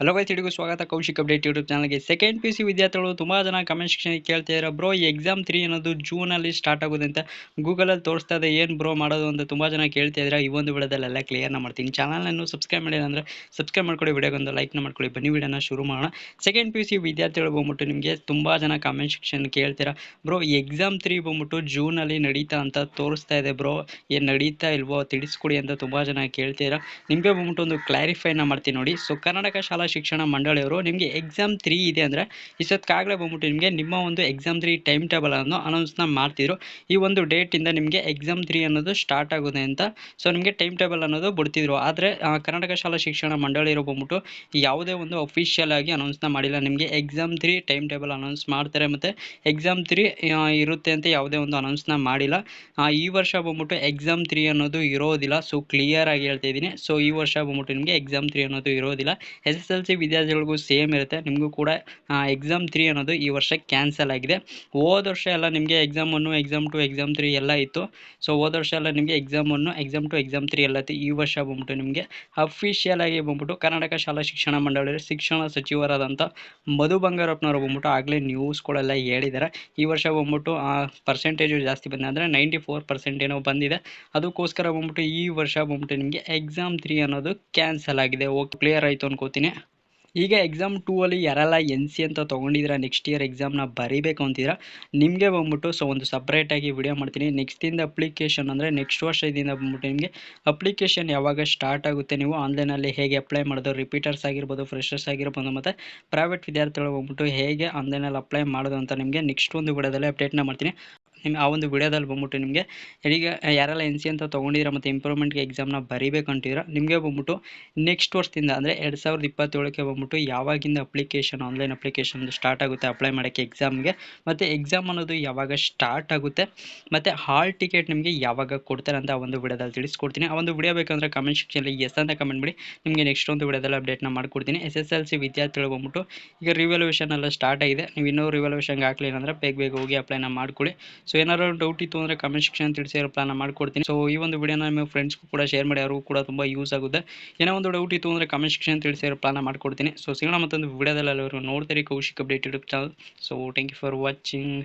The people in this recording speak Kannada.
ಹಲೋ ಗೈಸ್, ಎಲ್ಲರಿಗೂ ಸ್ವಾಗತ ಕೌಶಿಕ್ ಅಪ್ಡೇಟ್ ಯೂಟ್ಯೂಬ್ ಚಾನಲ್ಗೆ. ಸೆಕೆಂಡ್ ಪಿ ಸಿ ವಿದ್ಯಾರ್ಥಿಗಳು ತುಂಬ ಜನ ಕಮೆಂಟ್ ಸೆಕ್ಷನ್ಗೆ ಕೇಳ್ತಾ ಇದ್ದಾರೆ, ಬ್ರೋ ಈ ಎಕ್ಸಾಮ್ 3 ಅನ್ನೋದು ಜೂನಲ್ಲಿ ಸ್ಟಾರ್ಟ್ ಆಗೋದು ಅಂತ ಗೂಗಲಲ್ಲಿ ತೋರಿಸ್ತಾ ಇದೆ, ಏನು ಬ್ರೋ ಮಾಡೋದು ಅಂತ ತುಂಬ ಜನ ಕೇಳ್ತಾ ಇದ್ದಾರೆ. ಈ ಒಂದು ವಿಡಿಯೋದಲ್ಲೆಲ್ಲ ಕ್ಲಿಯರ್ನ ಮಾಡ್ತೀನಿ. ಚಾನಲನ್ನು ಸಬ್ಸ್ಕ್ರೈಬ್ ಮಾಡಿಲ್ಲ ಅಂದರೆ ಸಬ್ಸ್ಕ್ರೈಬ್ ಮಾಡ್ಕೊಳ್ಳಿ, ವಿಡಿಯೋಗೊಂದು ಲೈಕ್ನ ಮಾಡ್ಕೊಳ್ಳಿ. ಬನ್ನಿ ವಿಡಿಯೋನ ಶುರು ಮಾಡೋಣ. ಸೆಕೆಂಡ್ ಪಿ ಸಿ ವಿದ್ಯಾರ್ಥಿಗಳು ಬಂದ್ಬಿಟ್ಟು ನಿಮಗೆ ತುಂಬ ಜನ ಕಮೆಂಟ್ ಸೆಕ್ಷನ್ ಕೇಳ್ತೀರಾ, ಬ್ರೋ ಎಕ್ಸಾಮ್ 3 ಬಂದ್ಬಿಟ್ಟು ಜೂನಲ್ಲಿ ನಡೀತಾ ಅಂತ ತೋರಿಸ್ತಾ ಇದೆ, ಬ್ರೋ ಏನು ನಡೀತಾ ಇಲ್ವೋ ತಿಳಿಸ್ಕೊಡಿ ಅಂತ ತುಂಬ ಜನ ಕೇಳ್ತೀರಾ. ನಿಮಗೆ ಬಂದ್ಬಿಟ್ಟು ಒಂದು ಕ್ಲಾರಿಫೈನ ಮಾಡ್ತೀನಿ ನೋಡಿ. ಸೊ ಕರ್ನಾಟಕ ಶಾಲಾ ಶಿಕ್ಷಣ ಮಂಡಳಿಯವರು ನಿಮಗೆ ಎಕ್ಸಾಮ್ 3 ಇದೆ ಅಂದರೆ ಇಷ್ಟೊತ್ತಾಗಲೇ ಬಂದ್ಬಿಟ್ಟು ನಿಮಗೆ ನಿಮ್ಮ ಒಂದು ಎಕ್ಸಾಮ್ 3 ಟೈಮ್ ಟೇಬಲ್ ಅನ್ನು ಅನೌನ್ಸ್ನ ಮಾಡ್ತಿದ್ರು. ಈ ಒಂದು ಡೇಟಿಂದ ನಿಮಗೆ ಎಕ್ಸಾಮ್ 3 ಅನ್ನೋದು ಸ್ಟಾರ್ಟ್ ಆಗುತ್ತೆ ಅಂತ ಸೊ ನಿಮಗೆ ಟೈಮ್ ಟೇಬಲ್ ಅನ್ನೋದು ಬಿಡ್ತಿದ್ರು. ಆದರೆ ಕರ್ನಾಟಕ ಶಾಲಾ ಶಿಕ್ಷಣ ಮಂಡಳಿಯವರು ಬಂದ್ಬಿಟ್ಟು ಯಾವುದೇ ಒಂದು ಅಫಿಷಿಯಲ್ ಆಗಿ ಅನೌನ್ಸ್ನ ಮಾಡಿಲ್ಲ. ನಿಮಗೆ ಎಕ್ಸಾಮ್ 3 ಟೈಮ್ ಟೇಬಲ್ ಅನೌನ್ಸ್ ಮಾಡ್ತಾರೆ, ಮತ್ತು ಎಕ್ಸಾಮ್ 3 ಇರುತ್ತೆ ಅಂತ ಯಾವುದೇ ಒಂದು ಅನೌನ್ಸ್ನ ಮಾಡಿಲ್ಲ. ಈ ವರ್ಷ ಬಂದ್ಬಿಟ್ಟು ಎಕ್ಸಾಮ್ 3 ಅನ್ನೋದು ಇರೋದಿಲ್ಲ. ಸೊ ಕ್ಲಿಯರ್ ಆಗಿ ಹೇಳ್ತಾ ಇದ್ದೀನಿ. ಸೊ ಈ ವರ್ಷ ಬಂದ್ಬಿಟ್ಟು ನಿಮಗೆ ಎಕ್ಸಾಮ್ 3 ಅನ್ನೋದು ಇರೋದಿಲ್ಲ. SSLC ವಿದ್ಯಾರ್ಥಿಗಳಿಗೂ ಸೇಮ್ ಇರುತ್ತೆ. ನಿಮಗೂ ಕೂಡ ಎಕ್ಸಾಮ್ 3 ಅನ್ನೋದು ಈ ವರ್ಷ ಕ್ಯಾನ್ಸಲ್ ಆಗಿದೆ. ಹೋದ ವರ್ಷ ಎಲ್ಲ ನಿಮಗೆ ಎಕ್ಸಾಮ್ 1, ಎಕ್ಸಾಮ್ 2, ಎಕ್ಸಾಮ್ 3 ಎಲ್ಲ ಇತ್ತು. ಸೊ ಹೋದ ವರ್ಷ ಎಲ್ಲ ನಿಮಗೆ ಎಕ್ಸಾಮ್ 1, ಎಕ್ಸಾಮ್ 2, ಎಕ್ಸಾಮ್ 3 ಎಲ್ಲ ಇತ್ತು. ಈ ವರ್ಷ ಬಂದ್ಬಿಟ್ಟು ನಿಮಗೆ ಅಫಿಷಿಯಲ್ ಆಗಿ ಬಂದ್ಬಿಟ್ಟು ಕರ್ನಾಟಕ ಶಾಲಾ ಶಿಕ್ಷಣ ಮಂಡಳಿಯ ಶಿಕ್ಷಣ ಸಚಿವರಾದಂಥ ಮಧು ಬಂಗಾರಪ್ಪನವರು ಬಂದ್ಬಿಟ್ಟು ಆಗಲೇ ನ್ಯೂಸ್ಗಳೆಲ್ಲ ಹೇಳಿದ್ದಾರೆ. ಈ ವರ್ಷ ಬಂದ್ಬಿಟ್ಟು ಪರ್ಸೆಂಟೇಜು ಜಾಸ್ತಿ ಬಂದಿದೆ, ಅಂದರೆ 94% ಏನೋ ಬಂದಿದೆ. ಅದಕ್ಕೋಸ್ಕರ ಬಂದ್ಬಿಟ್ಟು ಈ ವರ್ಷ ಬಂದ್ಬಿಟ್ಟು ನಿಮಗೆ ಎಕ್ಸಾಮ್ 3 ಅನ್ನೋದು ಕ್ಯಾನ್ಸಲ್ ಆಗಿದೆ. ಓಕೆ, ಕ್ಲಿಯರ್ ಆಯಿತು ಅನ್ಕೋತೀನಿ. ಈಗ ಎಕ್ಸಾಮ್ 2 ಅಲ್ಲಿ ಯಾರೆಲ್ಲ NC ಅಂತ ತೊಗೊಂಡಿದ್ದೀರಾ, ನೆಕ್ಸ್ಟ್ ಇಯರ್ ಎಕ್ಸಾಮ್ನ ಬರೀಬೇಕು ಅಂತಿದ್ದೀರಾ, ನಿಮಗೆ ಬಂದ್ಬಿಟ್ಟು ಸೊ ಒಂದು ಸಪ್ರೇಟಾಗಿ ವಿಡಿಯೋ ಮಾಡ್ತೀನಿ. ನೆಕ್ಸ್ಟಿಂದ ಅಪ್ಲಿಕೇಶನ್ ಅಂದರೆ ನೆಕ್ಸ್ಟ್ ವರ್ಷದಿಂದ ಬಂದ್ಬಿಟ್ಟು ನಿಮಗೆ ಅಪ್ಲಿಕೇಶನ್ ಯಾವಾಗ ಸ್ಟಾರ್ಟ್ ಆಗುತ್ತೆ, ನೀವು ಆನ್ಲೈನಲ್ಲಿ ಹೇಗೆ ಅಪ್ಲೈ ಮಾಡೋದು, ರಿಪೀಟರ್ಸ್ ಆಗಿರ್ಬೋದು, ಫ್ರೆಶರ್ಸ್ ಆಗಿರ್ಬೋದು, ಮತ್ತು ಪ್ರೈವೇಟ್ ವಿದ್ಯಾರ್ಥಿಗಳು ಬಂದ್ಬಿಟ್ಟು ಹೇಗೆ ಆನ್ಲೈನಲ್ಲಿ ಅಪ್ಲೈ ಮಾಡೋದು ಅಂತ ನಿಮಗೆ ನೆಕ್ಸ್ಟ್ ಒಂದು ವಿಡಿಯೋದಲ್ಲಿ ಅಪ್ಡೇಟ್ನ ಮಾಡ್ತೀನಿ. ಆ ಒಂದು ವಿಡಿಯೋದಲ್ಲಿ ಬಂದ್ಬಿಟ್ಟು ನಿಮಗೆ ಈಗ ಯಾರೆಲ್ಲ NC ಅಂತ ತೊಗೊಂಡಿದ್ದೀರಾ ಮತ್ತು ಇಂಪ್ರೂವ್ಮೆಂಟ್ಗೆ ಎಕ್ಸಾಮ್ನ ಬರೀಬೇಕು ಅಂತಿದ್ದೀರಾ, ನಿಮಗೆ ಬಂದ್ಬಿಟ್ಟು ನೆಕ್ಸ್ಟ್ ವರ್ಷದಿಂದ ಅಂದರೆ 2027ಕ್ಕೆ ಬಂದ್ಬಿಟ್ಟು ಯಾವಾಗಿಂದ ಅಪ್ಲಿಕೇಶನ್ ಆನ್ಲೈನ್ ಅಪ್ಲಿಕೇಶನ್ ಸ್ಟಾರ್ಟ್ ಆಗುತ್ತೆ ಅಪ್ಲೈ ಮಾಡೋಕ್ಕೆ ಎಕ್ಸಾಮ್ಗೆ, ಮತ್ತು ಎಕ್ಸಾಮ್ ಅನ್ನೋದು ಯಾವಾಗ ಸ್ಟಾರ್ಟ್ ಆಗುತ್ತೆ, ಮತ್ತು ಹಾಲ್ ಟಿಕೆಟ್ ನಿಮಗೆ ಯಾವಾಗ ಕೊಡ್ತಾರೆ ಅಂತ ಆ ಒಂದು ವಿಡಿಯೋದಲ್ಲಿ ತಿಳಿಸ್ಕೊಡ್ತೀನಿ. ಆ ಒಂದು ವಿಡಿಯೋ ಬೇಕಂದರೆ ಕಮೆಂಟ್ ಸೆಕ್ಷನಲ್ಲಿ ಎಸ್ ಅಂತ ಕಮೆಂಟ್ ಮಾಡಿ, ನಿಮಗೆ ನೆಕ್ಸ್ಟ್ ಒಂದು ವಿಡಿಯೋದಲ್ಲಿ ಅಪ್ಡೇಟ್ನ ಮಾಡ್ಕೊಡ್ತೀನಿ. SSLC ವಿದ್ಯಾರ್ಥಿಗಳು ಬಂದ್ಬಿಟ್ಟು ಈಗ ರಿವಲ್ಯೂಷನ್ ಎಲ್ಲ ಸ್ಟಾರ್ಟ್ ಆಗಿದೆ. ನೀವು ಇನ್ನೂ ರಿವಲ್ಯೂಷನ್ಗೆ ಹಾಕಲಿಲ್ಲ ಅಂದರೆ ಬೇಗ ಹೋಗಿ ಅಪ್ಲೈನ ಮಾಡ್ಕೊಳ್ಳಿ. ಸೊ ಏನಾದ್ರು ಡೌಟ್ ಇತ್ತು ಅಂದರೆ ಕಮೆಂಟ್ ಸೆಕ್ಷನ್ ತಿಳಿಸಿ, ಪ್ಲಾನ್ ಮಾಡ್ಕೊಡ್ತೀನಿ. ಸೊ ಈ ಒಂದು ವಿಡಿಯೋನ ನಿಮ್ಮ ಫ್ರೆಂಡ್ಸ್ಗೂ ಕೂಡ ಶೇರ್ ಮಾಡಿ, ಅವ್ರಿಗೂ ಕೂಡ ತುಂಬ ಯೂಸ್ ಆಗುತ್ತೆ. ಏನೋ ಒಂದು ಡೌಟ್ ಇತ್ತು ಅಂದರೆ ಕಮೆಂಟ್ ಸೆಕ್ಷನ್ ತಿಳಿಸಿ ಪ್ಲಾನ್ ಮಾಡ್ಕೊಡ್ತೀನಿ. ಸೊ ಸಿಗೋಣ ಮತ್ತೊಂದು ವಿಡಿಯೋದಲ್ಲಿ. ಎಲ್ಲರೂ ನೋಡ್ತೀರಿ Kaushik update YouTube channel. So thank you for watching.